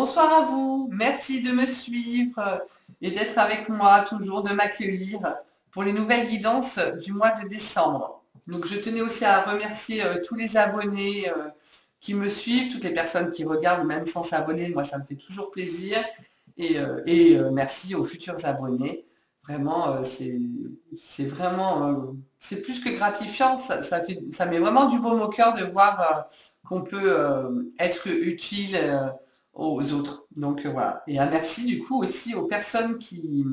Bonsoir à vous, merci de me suivre et d'être avec moi, toujours de m'accueillir pour les nouvelles guidances du mois de décembre. Donc je tenais aussi à remercier tous les abonnés qui me suivent, toutes les personnes qui regardent même sans s'abonner, moi ça me fait toujours plaisir. Et merci aux futurs abonnés. Vraiment, c'est vraiment, c'est plus que gratifiant, ça met vraiment du baume au cœur de voir qu'on peut être utile aux autres. Donc voilà. Et un merci du coup aussi aux personnes qui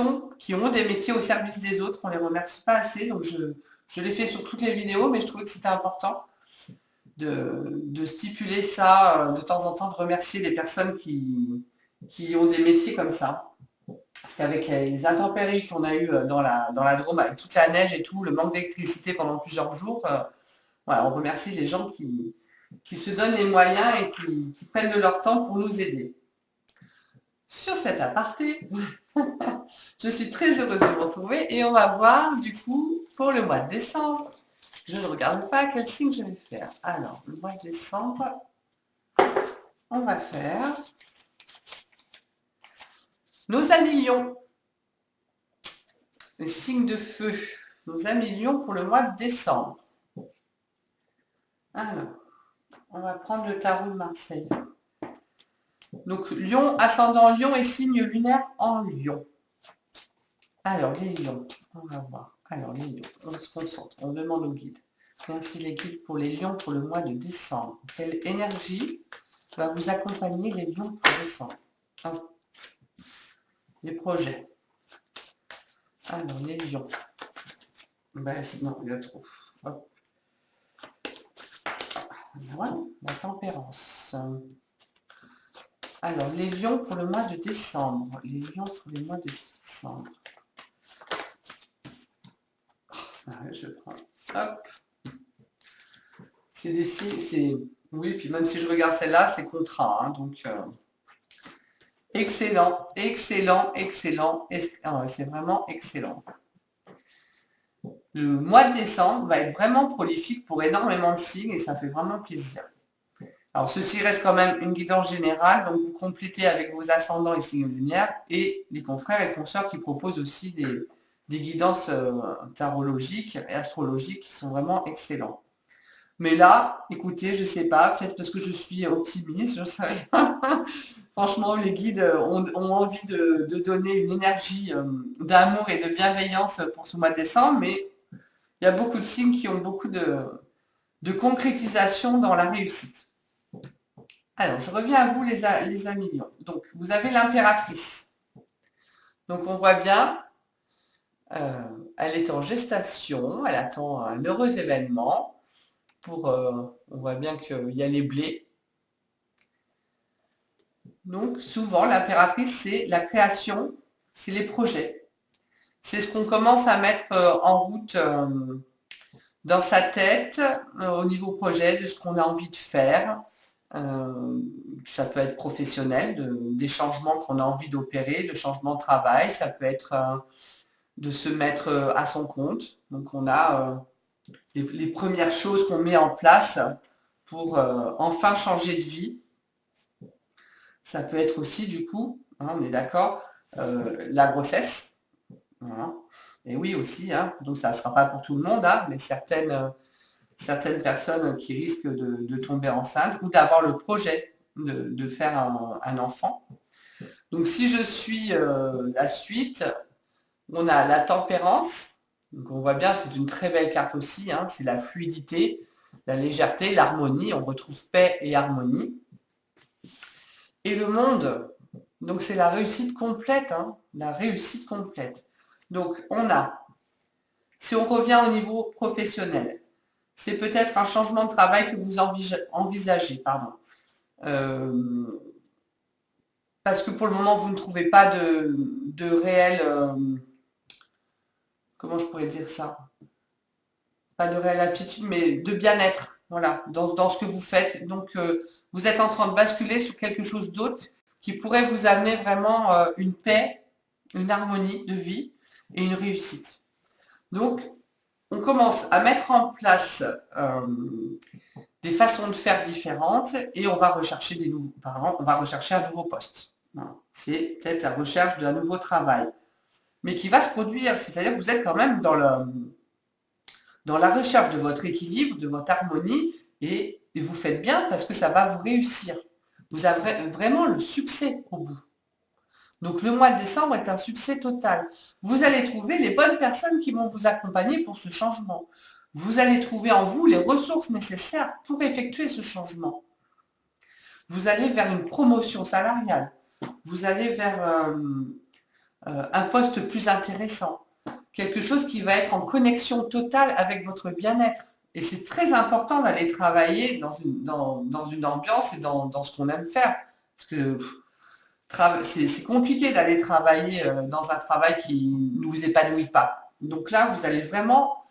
ont des métiers au service des autres. On les remercie pas assez. Donc je l'ai fait sur toutes les vidéos, mais je trouvais que c'était important de stipuler ça de temps en temps, de remercier les personnes qui ont des métiers comme ça. Parce qu'avec les intempéries qu'on a eues dans la Drôme, avec toute la neige et tout, le manque d'électricité pendant plusieurs jours, voilà, on remercie les gens qui se donnent les moyens et qui prennent de leur temps pour nous aider. Sur cet aparté, je suis très heureuse de vous retrouver et on va voir du coup pour le mois de décembre. Je ne regarde pas quel signe je vais faire. Alors, le mois de décembre, on va faire nos amis lions. Les signes de feu. Nos amis lions pour le mois de décembre. Alors, on va prendre le tarot de Marseille. Donc, lion, ascendant lion et signe lunaire en lion. Alors, les lions, on va voir. Alors, les lions, on se concentre, on demande au guide. Merci les guides pour les lions pour le mois de décembre. Quelle énergie va vous accompagner les lions pour décembre? Les projets. Alors, les lions. Ben, sinon, il y a trop. Hop. Voilà, la tempérance. Alors, les lions pour le mois de décembre. Les lions pour le mois de décembre. Je prends. Hop. C'est des signes. Oui, puis même si je regarde celle-là, c'est contrat. Hein, donc, excellent, excellent, excellent. C'est vraiment excellent. Le mois de décembre va être vraiment prolifique pour énormément de signes et ça fait vraiment plaisir. Alors, ceci reste quand même une guidance générale, donc vous complétez avec vos ascendants et signes lunaires et les confrères et consoeurs qui proposent aussi des guidances tarologiques et astrologiques qui sont vraiment excellents. Mais là, écoutez, je sais pas, peut-être parce que je suis optimiste, je sais rien. Franchement, les guides ont envie de donner une énergie d'amour et de bienveillance pour ce mois de décembre, mais il y a beaucoup de signes qui ont beaucoup de concrétisation dans la réussite. Alors, je reviens à vous, les amis lions. Donc, vous avez l'impératrice. Donc, on voit bien, elle est en gestation, elle attend un heureux événement. On voit bien qu'il y a les blés. Donc, souvent, l'impératrice, c'est la création, c'est les projets. C'est ce qu'on commence à mettre en route dans sa tête, au niveau projet, de ce qu'on a envie de faire. Ça peut être professionnel, des changements qu'on a envie d'opérer, de changements de travail. Ça peut être de se mettre à son compte. Donc, on a les premières choses qu'on met en place pour enfin changer de vie. Ça peut être aussi, du coup, hein, on est d'accord, la grossesse. Voilà. Et oui aussi, hein, donc ça ne sera pas pour tout le monde, hein, mais certaines personnes qui risquent de tomber enceinte ou d'avoir le projet de faire un enfant. Donc si je suis la suite, on a la tempérance. Donc on voit bien, c'est une très belle carte aussi, hein, c'est la fluidité, la légèreté, l'harmonie, on retrouve paix et harmonie. Et le monde, donc c'est la réussite complète, hein, la réussite complète. Donc on a, si on revient au niveau professionnel, c'est peut-être un changement de travail que vous envisagez, pardon. Parce que pour le moment, vous ne trouvez pas de réel, comment je pourrais dire ça? Pas de réelle aptitude, mais de bien-être, voilà, dans ce que vous faites. Donc, vous êtes en train de basculer sur quelque chose d'autre qui pourrait vous amener vraiment une paix, une harmonie de vie et une réussite. Donc, on commence à mettre en place des façons de faire différentes et on va rechercher des nouveaux, par exemple, on va rechercher un nouveau poste. Voilà. C'est peut-être la recherche d'un nouveau travail, mais qui va se produire, c'est-à-dire que vous êtes quand même dans la recherche de votre équilibre, de votre harmonie, et vous faites bien parce que ça va vous réussir. Vous avez vraiment le succès au bout. Donc le mois de décembre est un succès total. Vous allez trouver les bonnes personnes qui vont vous accompagner pour ce changement. Vous allez trouver en vous les ressources nécessaires pour effectuer ce changement. Vous allez vers une promotion salariale. Vous allez vers un poste plus intéressant. Quelque chose qui va être en connexion totale avec votre bien-être. Et c'est très important d'aller travailler dans une ambiance et dans ce qu'on aime faire. Parce que c'est compliqué d'aller travailler dans un travail qui ne vous épanouit pas. Donc là, vous allez vraiment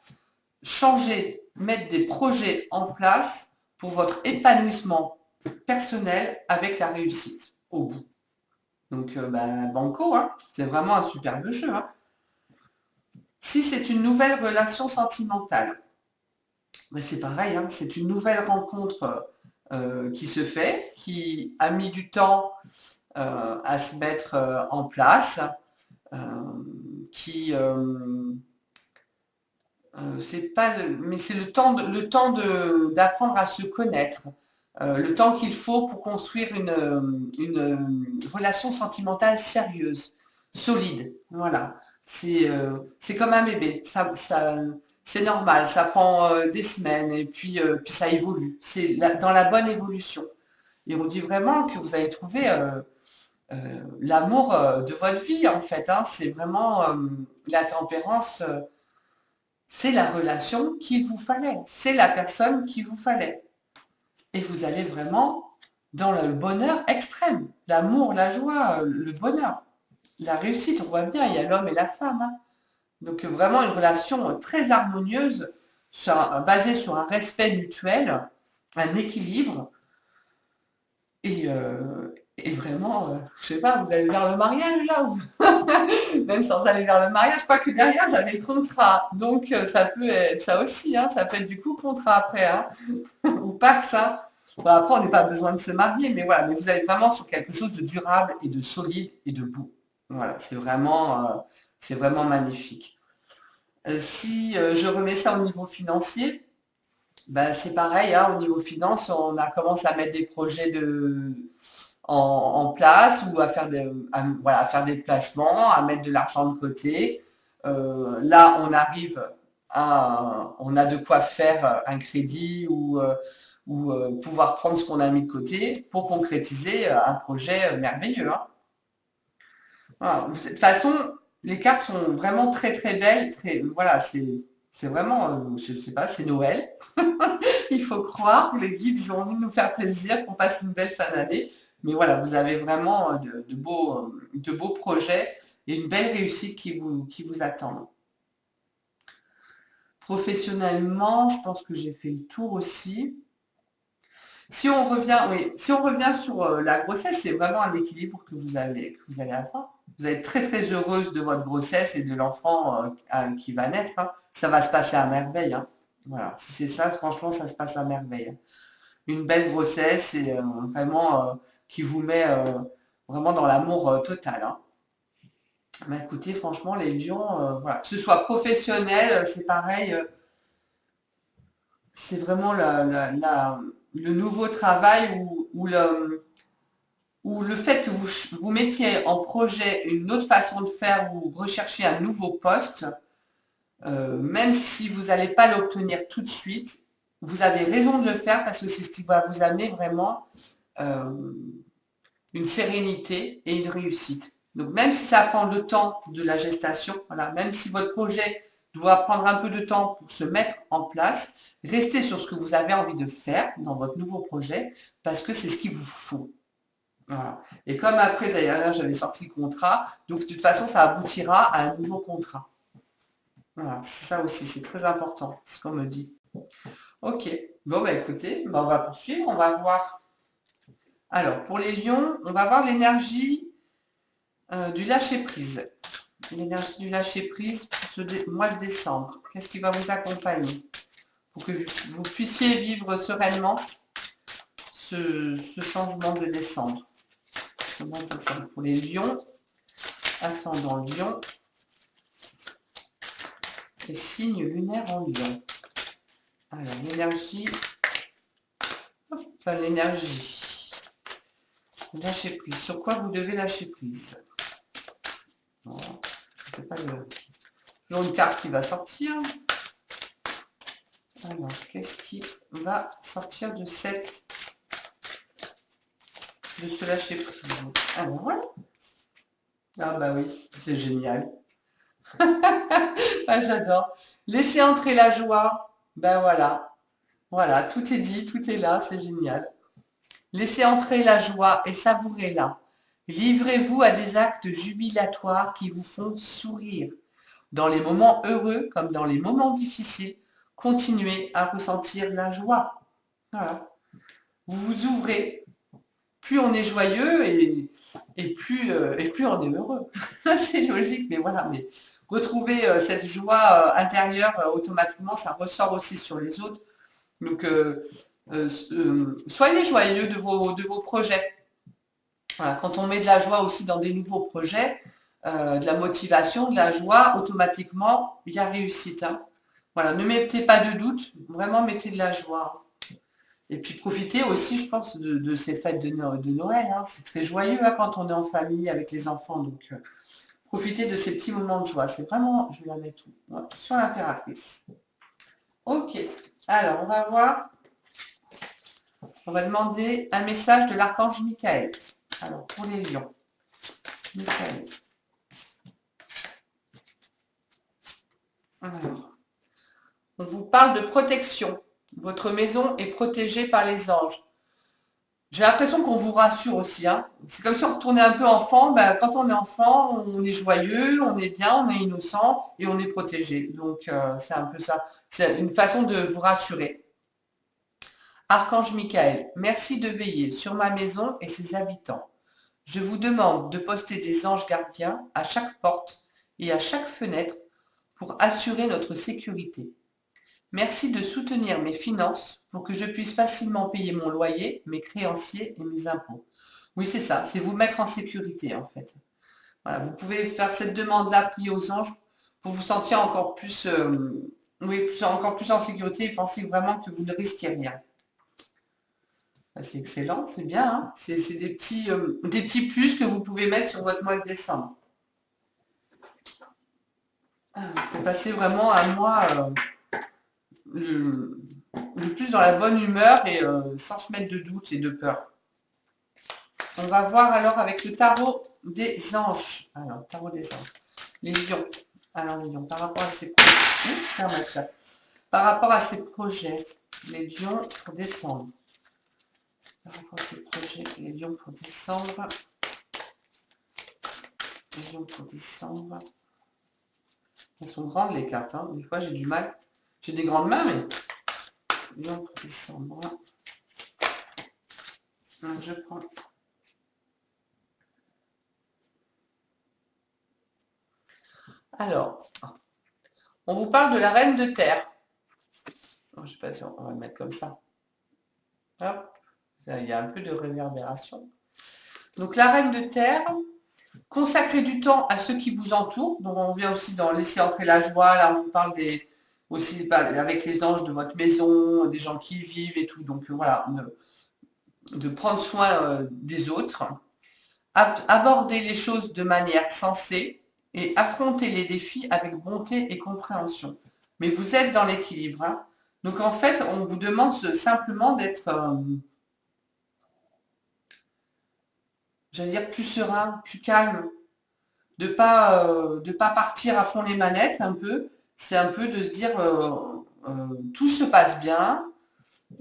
changer, mettre des projets en place pour votre épanouissement personnel avec la réussite au bout. Donc, banco, hein, c'est vraiment un superbe jeu. Hein. Si c'est une nouvelle relation sentimentale, c'est pareil, hein, c'est une nouvelle rencontre qui se fait, qui a mis du temps à se mettre en place, qui c'est pas, mais c'est le temps d'apprendre à se connaître, le temps qu'il faut pour construire une relation sentimentale sérieuse, solide. Voilà, c'est comme un bébé, c'est normal, ça prend des semaines et puis ça évolue. C'est dans la bonne évolution. Et on dit vraiment que vous allez trouver l'amour de votre vie en fait. Hein. C'est vraiment la tempérance. C'est la relation qu'il vous fallait, c'est la personne qu'il vous fallait. Et vous allez vraiment dans le bonheur extrême, l'amour, la joie, le bonheur, la réussite. On voit bien, il y a l'homme et la femme. Hein. Donc vraiment une relation très harmonieuse, basée sur un respect mutuel, un équilibre. Et vraiment, je sais pas, vous allez vers le mariage là ou même sans aller vers le mariage, je crois que derrière j'avais le contrat. Donc ça peut être ça aussi, hein, ça peut être du coup contrat après, hein, ou pas que ça. Bon, après, on n'est pas besoin de se marier, mais voilà, mais vous allez vraiment sur quelque chose de durable et de solide et de beau. Voilà, c'est vraiment magnifique. Si je remets ça au niveau financier, ben, c'est pareil, hein, au niveau finance, on a commencé à mettre des projets en place ou à faire des placements, à mettre de l'argent de côté. Là, on a de quoi faire un crédit ou pouvoir prendre ce qu'on a mis de côté pour concrétiser un projet merveilleux. Hein. Voilà. De toute façon, les cartes sont vraiment très très belles. Voilà, c'est vraiment, je sais pas, c'est Noël. Il faut croire que les guides ils ont envie de nous faire plaisir, qu'on passe une belle fin d'année. Mais voilà, vous avez vraiment de beaux projets et une belle réussite qui vous attendent. Professionnellement, je pense que j'ai fait le tour aussi. Si on revient sur la grossesse, c'est vraiment un équilibre que vous allez avoir. Vous allez être très très heureuse de votre grossesse et de l'enfant qui va naître. Hein. Ça va se passer à merveille. Hein. Voilà, si c'est ça, franchement, ça se passe à merveille. Une belle grossesse et vraiment qui vous met vraiment dans l'amour total. Hein. Mais écoutez, franchement, les lions, voilà, que ce soit professionnel, c'est pareil. C'est vraiment le nouveau travail ou le fait que vous mettiez en projet une autre façon de faire ou recherchiez un nouveau poste, même si vous n'allez pas l'obtenir tout de suite, vous avez raison de le faire parce que c'est ce qui va vous amener vraiment une sérénité et une réussite. Donc même si ça prend le temps de la gestation, voilà, même si votre projet doit prendre un peu de temps pour se mettre en place, restez sur ce que vous avez envie de faire dans votre nouveau projet parce que c'est ce qu'il vous faut. Voilà. Et comme après, d'ailleurs, là, j'avais sorti le contrat, donc de toute façon, ça aboutira à un nouveau contrat. Voilà, c'est ça aussi, c'est très important, c'est ce qu'on me dit. Ok, bon, bah écoutez, bah, on va poursuivre, on va voir. Alors, pour les lions, on va voir l'énergie du lâcher-prise. l'énergie du lâcher-prise pour ce mois de décembre. Qu'est-ce qui va vous accompagner pour que vous puissiez vivre sereinement ce changement de décembre. Ce mois de décembre pour les lions, ascendant lion et signe lunaire en lion. Alors, l'énergie, lâcher prise. Sur quoi vous devez lâcher prise? Non, c'est pas toujours une carte qui va sortir. Alors, qu'est-ce qui va sortir de ce lâcher prise? Alors, voilà. Ah bah oui, c'est génial. Ah, j'adore. Laissez entrer la joie. Ben voilà. Voilà, tout est dit, tout est là, c'est génial. Laissez entrer la joie et savourez-la. Livrez-vous à des actes jubilatoires qui vous font sourire. Dans les moments heureux comme dans les moments difficiles, continuez à ressentir la joie. Voilà. Vous vous ouvrez. Plus on est joyeux et plus on est heureux. C'est logique, mais voilà. Mais retrouver cette joie intérieure automatiquement, ça ressort aussi sur les autres. Donc, soyez joyeux de vos projets. Voilà, quand on met de la joie aussi dans des nouveaux projets, de la motivation, de la joie, automatiquement, il y a réussite. Hein. Voilà, ne mettez pas de doute, vraiment mettez de la joie. Et puis profitez aussi, je pense, de ces fêtes de Noël. Hein. C'est très joyeux hein, quand on est en famille avec les enfants. Donc, profitez de ces petits moments de joie. C'est vraiment, je vais la mettre sur l'impératrice. Ok, alors on va voir. On va demander un message de l'archange Michael. Alors, pour les lions. Michael. Alors, on vous parle de protection. Votre maison est protégée par les anges. J'ai l'impression qu'on vous rassure aussi. Hein. C'est comme si on retournait un peu enfant. Ben, quand on est enfant, on est joyeux, on est bien, on est innocent et on est protégé. Donc, c'est un peu ça. C'est une façon de vous rassurer. Archange Michael, merci de veiller sur ma maison et ses habitants. Je vous demande de poster des anges gardiens à chaque porte et à chaque fenêtre pour assurer notre sécurité. Merci de soutenir mes finances pour que je puisse facilement payer mon loyer, mes créanciers et mes impôts. Oui, c'est ça, c'est vous mettre en sécurité en fait. Voilà, vous pouvez faire cette demande-là, prier aux anges pour vous sentir encore plus, encore plus en sécurité et penser vraiment que vous ne risquez rien. C'est excellent, c'est bien. Hein, c'est des petits plus que vous pouvez mettre sur votre mois de décembre. Pour passer vraiment un mois le plus dans la bonne humeur et sans se mettre de doute et de peur. On va voir alors avec le tarot des anges. Alors, tarot des anges. Les lions. Alors, les lions, par rapport à ces projets. Par rapport à ces projets, les lions pour décembre. Par rapport à ces projets, les lions pour décembre. Les lions pour décembre. Elles sont grandes les cartes. Hein. Des fois, j'ai du mal. J'ai des grandes mains, mais... Lions pour décembre. Je prends... Alors, on vous parle de la reine de terre. Je ne sais pas si on va le mettre comme ça. Hop, il y a un peu de réverbération. Donc la reine de terre, consacrez du temps à ceux qui vous entourent. Donc on vient aussi dans laisser entrer la joie. Là, on vous parle aussi avec les anges de votre maison, des gens qui y vivent et tout. Donc voilà, de prendre soin des autres. Abordez les choses de manière sensée et affrontez les défis avec bonté et compréhension. Mais vous êtes dans l'équilibre. Hein. Donc en fait, on vous demande simplement d'être, j'allais dire, plus serein, plus calme, de pas partir à fond les manettes un peu. C'est un peu de se dire, tout se passe bien,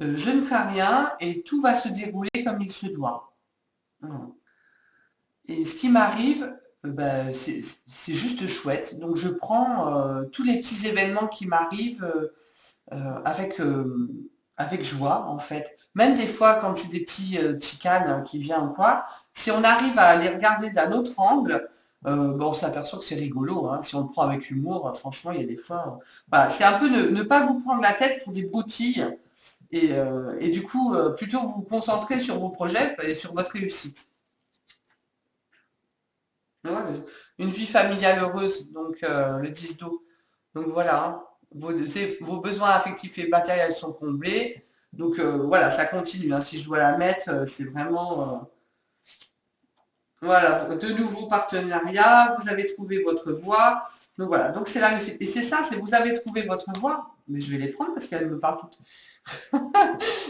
je ne crains rien et tout va se dérouler comme il se doit. Et ce qui m'arrive, c'est juste chouette. Donc je prends tous les petits événements qui m'arrivent avec joie en fait. Même des fois quand c'est des petits chicanes qui viennent ou quoi, si on arrive à les regarder d'un autre angle, bon, on s'aperçoit que c'est rigolo, hein. Si on le prend avec humour, franchement, il y a des fois. Voilà, c'est un peu ne pas vous prendre la tête pour des broutilles et du coup, plutôt vous concentrer sur vos projets et sur votre réussite. Ouais, une vie familiale heureuse, donc le 10 d'eau. Donc voilà, hein. Vos besoins affectifs et matériels sont comblés. Donc voilà, ça continue, hein. Si je dois la mettre, c'est vraiment voilà, de nouveaux partenariats, vous avez trouvé votre voie. Donc voilà, donc c'est la réussite. Et c'est ça, c'est vous avez trouvé votre voie. Mais je vais les prendre parce qu'elles me parlent toutes.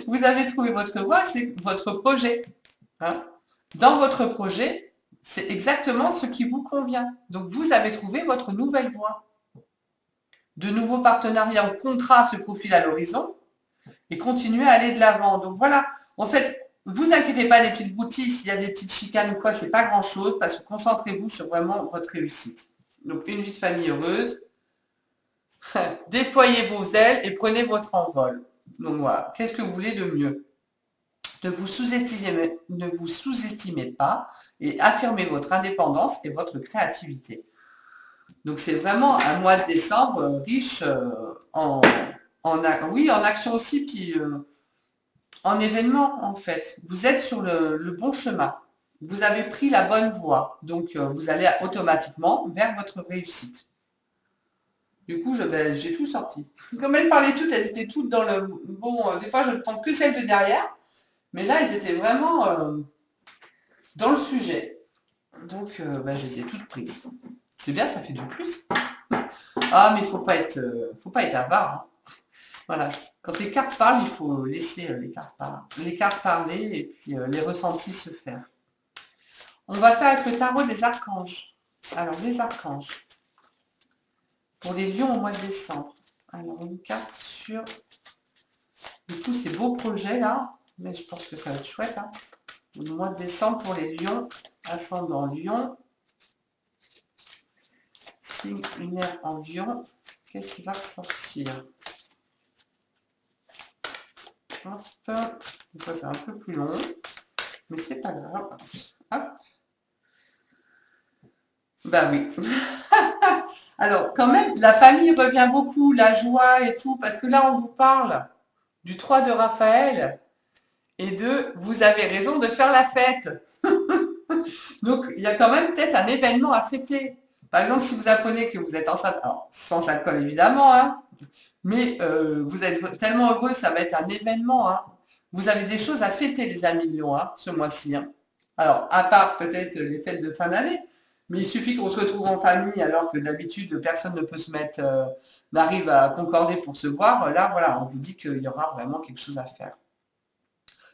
Vous avez trouvé votre voie, c'est votre projet, hein. Dans votre projet, c'est exactement ce qui vous convient. Donc vous avez trouvé votre nouvelle voie. De nouveaux partenariats ou contrats se profilent à l'horizon et continuez à aller de l'avant. Donc voilà, en fait, vous inquiétez pas des petites boutilles, s'il y a des petites chicanes ou quoi, c'est pas grand chose parce que concentrez-vous sur vraiment votre réussite. Donc une vie de famille heureuse, déployez vos ailes et prenez votre envol. Donc voilà, qu'est-ce que vous voulez de mieux? Ne vous sous-estimez pas et affirmez votre indépendance et votre créativité. Donc c'est vraiment un mois de décembre riche oui, en action aussi, puis en événement en fait. Vous êtes sur le bon chemin. Vous avez pris la bonne voie. Donc vous allez automatiquement vers votre réussite. Du coup, j'ai tout sorti. Comme elles parlaient toutes, elles étaient toutes dans le... Bon, des fois, je ne prends que celles de derrière. Mais là, elles étaient vraiment dans le sujet. Donc, je les ai toutes prises. C'est bien, ça fait du plus. Ah, mais faut pas être avare, hein. Voilà. Quand les cartes parlent, il faut laisser les cartes parler et puis les ressentis se faire. On va faire avec le tarot des archanges. Alors, les archanges. Pour les lions au mois de décembre. Alors, une carte sur, du coup, ces beaux projets là. Mais je pense que ça va être chouette, hein. Le mois de décembre pour les lions. Ascendant lion. Signe lunaire en lion. Qu'est-ce qui va ressortir? Hop. Des fois, c'est un peu plus long. Mais c'est pas grave. Hop. Bah oui. Alors, quand même, la famille revient beaucoup, la joie et tout, parce que là, on vous parle du 3 de Raphaël et de vous avez raison de faire la fête. Donc, il y a quand même peut-être un événement à fêter. Par exemple, si vous apprenez que vous êtes enceinte, alors, sans alcool évidemment, hein, mais vous êtes tellement heureux, ça va être un événement, hein. Vous avez des choses à fêter, les amis Lions, hein, ce mois-ci, hein. Alors, à part peut-être les fêtes de fin d'année, mais il suffit qu'on se retrouve en famille alors que d'habitude personne ne peut se mettre, n'arrive à concorder pour se voir. Là, voilà, on vous dit qu'il y aura vraiment quelque chose à faire.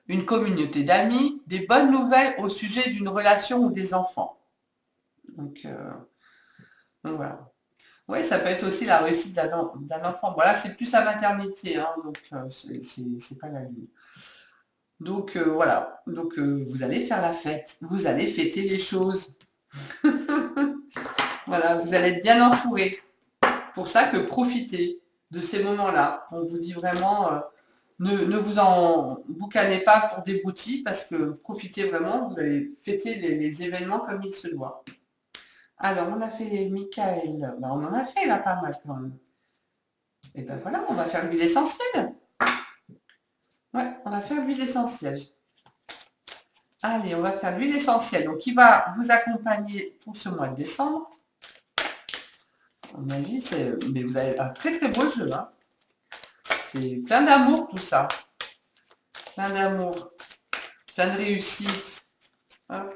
Une communauté d'amis, des bonnes nouvelles au sujet d'une relation ou des enfants. Donc voilà. Oui, ça peut être aussi la réussite d'un enfant. Voilà, c'est plus la maternité, hein, donc c'est pas la vie. Donc voilà, donc vous allez faire la fête, vous allez fêter les choses. Voilà, vous allez être bien entouré. Pour ça que profitez de ces moments-là. On vous dit vraiment, ne vous en boucanez pas pour des broutilles parce que profitez vraiment, vous allez fêter les événements comme il se doit. Alors, on a fait Michael. Ben, on en a fait là pas mal quand même. Et ben voilà, on va faire l'huile essentielle. Ouais, on va faire l'huile essentielle. Allez, on va faire l'huile essentielle. Donc, il va vous accompagner pour ce mois de décembre. À mon avis, mais vous avez un très très beau jeu, hein. C'est plein d'amour tout ça. Plein d'amour. Plein de réussite. Hop.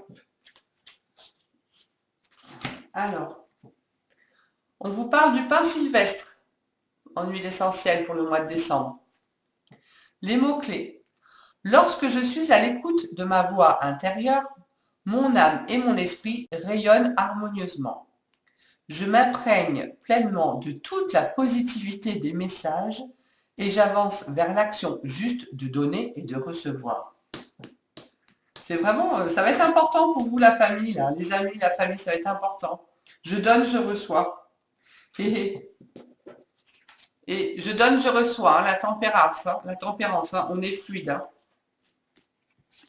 Alors, on vous parle du pain sylvestre en huile essentielle pour le mois de décembre. Les mots-clés. Lorsque je suis à l'écoute de ma voix intérieure, mon âme et mon esprit rayonnent harmonieusement. Je m'imprègne pleinement de toute la positivité des messages et j'avance vers l'action juste de donner et de recevoir. C'est vraiment, ça va être important pour vous la famille, là, les amis, la famille, ça va être important. Je donne, je reçois. Et je donne, je reçois, hein, la tempérance, hein, on est fluide, hein,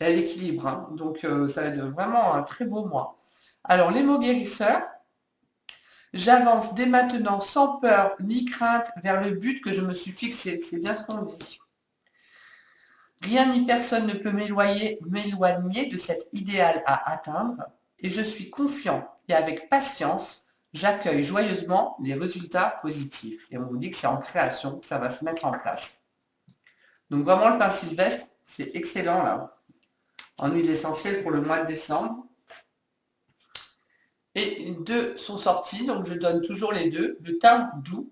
l'équilibre, hein, donc ça va être vraiment un très beau mois. Alors, les mots guérisseurs, j'avance dès maintenant sans peur ni crainte vers le but que je me suis fixé. C'est bien ce qu'on dit. Rien ni personne ne peut m'éloigner de cet idéal à atteindre et je suis confiant et avec patience, j'accueille joyeusement les résultats positifs. Et on vous dit que c'est en création que ça va se mettre en place. Donc vraiment, le pain sylvestre, c'est excellent là, en huile essentielle pour le mois de décembre. Et deux sont sortis, donc je donne toujours les deux. Le thym doux.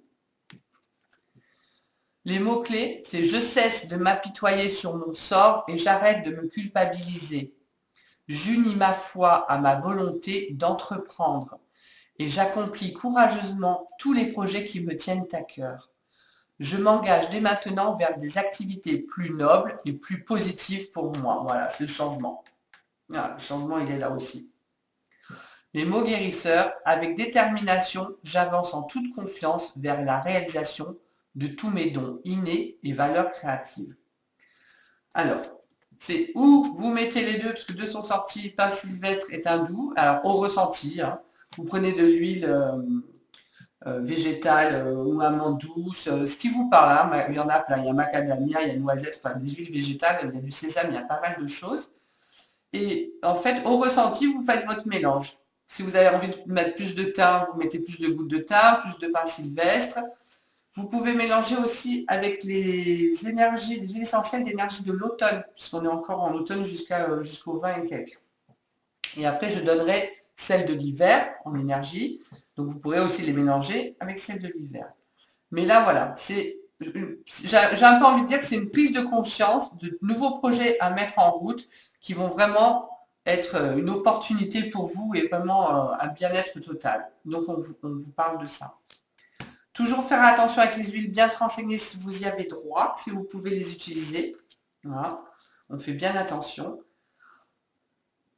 Les mots-clés, c'est je cesse de m'apitoyer sur mon sort et j'arrête de me culpabiliser. J'unis ma foi à ma volonté d'entreprendre et j'accomplis courageusement tous les projets qui me tiennent à cœur. Je m'engage dès maintenant vers des activités plus nobles et plus positives pour moi. Voilà, c'est le changement. Ah, le changement, il est là aussi. Les mots guérisseurs, avec détermination, j'avance en toute confiance vers la réalisation de tous mes dons innés et valeurs créatives. Alors, c'est où vous mettez les deux, parce que deux sont sortis, pain sylvestre est un doux, alors au ressenti, hein. Vous prenez de l'huile végétale ou amande douce, ce qui vous parle, hein. Il y en a plein, il y a macadamia, il y a noisette, enfin des huiles végétales, il y a du sésame, il y a pas mal de choses. Et en fait, au ressenti, vous faites votre mélange. Si vous avez envie de mettre plus de thym, vous mettez plus de gouttes de thym, plus de pain sylvestre. Vous pouvez mélanger aussi avec les énergies, les huiles essentielles d'énergie de l'automne, puisqu'on est encore en automne jusqu'au 20 et quelques. Et après, je donnerai celle de l'hiver en énergie. Donc, vous pourrez aussi les mélanger avec celle de l'hiver. Mais là, voilà, j'ai un peu envie de dire que c'est une prise de conscience de nouveaux projets à mettre en route qui vont vraiment être une opportunité pour vous et vraiment un bien-être total. Donc, on vous parle de ça. Toujours faire attention avec les huiles, bien se renseigner si vous y avez droit, si vous pouvez les utiliser. Voilà, on fait bien attention.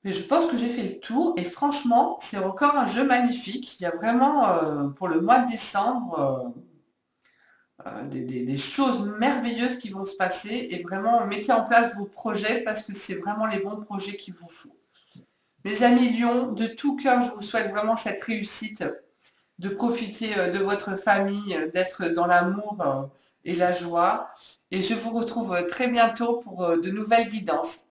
Mais je pense que j'ai fait le tour et franchement, c'est encore un jeu magnifique. Il y a vraiment, pour le mois de décembre, des choses merveilleuses qui vont se passer et vraiment, mettez en place vos projets parce que c'est vraiment les bons projets qu'il vous faut. Mes amis Lion, de tout cœur, je vous souhaite vraiment cette réussite, de profiter de votre famille, d'être dans l'amour et la joie. Et je vous retrouve très bientôt pour de nouvelles guidances.